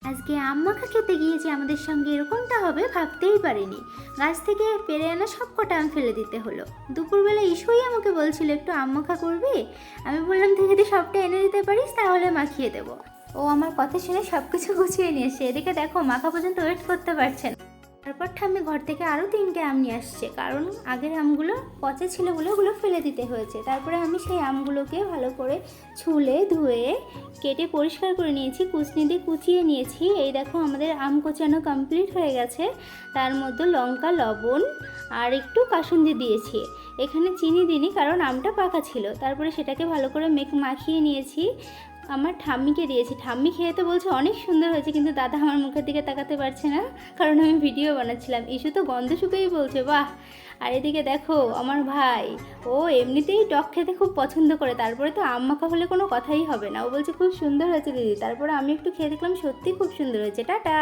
আজকে আম মাখা খেতে গিয়েছি, আমাদের সঙ্গে এরকমটা হবে ভাবতেই পারিনি। গাছ থেকে পেরে আনা সব কটা আম ফেলে দিতে হলো। দুপুরবেলা ইস্যুই আমাকে বলছিল একটু আম মাখা করবি। আমি বললাম তুই যদি সবটা এনে দিতে পারিস তাহলে মাখিয়ে দেবো। ও আমার কথা শুনে সব কিছু গুছিয়ে নিয়ে এসে এদিকে দেখো মাখা পর্যন্ত ওয়েট করতে পারছে না। তারপর ঠাম্মি ঘর থেকে আরও 3টে আম নিয়ে আসছে, কারণ আগের আমগুলো পচা ছিল বলে ওগুলো ফেলে দিতে হয়েছে। তারপরে আমি সেই আমগুলোকে ভালো করে ছুলে ধুয়ে কেটে পরিষ্কার করে নিয়েছি, কুচনি দিয়ে কুচিয়ে নিয়েছি। এই দেখো আমাদের আম কোচানো কমপ্লিট হয়ে গেছে। তার মধ্যে লঙ্কা, লবণ আর একটু কাসুন্দি দিয়েছি। এখানে চিনি দিইনি কারণ আমটা পাকা ছিল। তারপরে সেটাকে ভালো করে মাখিয়ে নিয়েছি। আমার ঠাম্মিকে দিয়েছি, ঠাম্মি খেয়ে তো বলছে অনেক সুন্দর হয়েছে, কিন্তু দাদা আমার মুখের দিকে তাকাতে পারছে না কারণ আমি ভিডিও বানাচ্ছিলাম। ইস্যু তো গন্ধ শুকেই বলছে বাহ। আর এদিকে দেখো আমার ভাই, ও এমনিতেই টক খেতে খুব পছন্দ করে, তারপরে তো আম মাখা হলে কোনো কথাই হবে না। ও বলছে খুব সুন্দর হয়েছে দিদি। তারপরে আমি একটু খেয়ে দেখলাম সত্যি খুব সুন্দর হয়েছে। টাটা।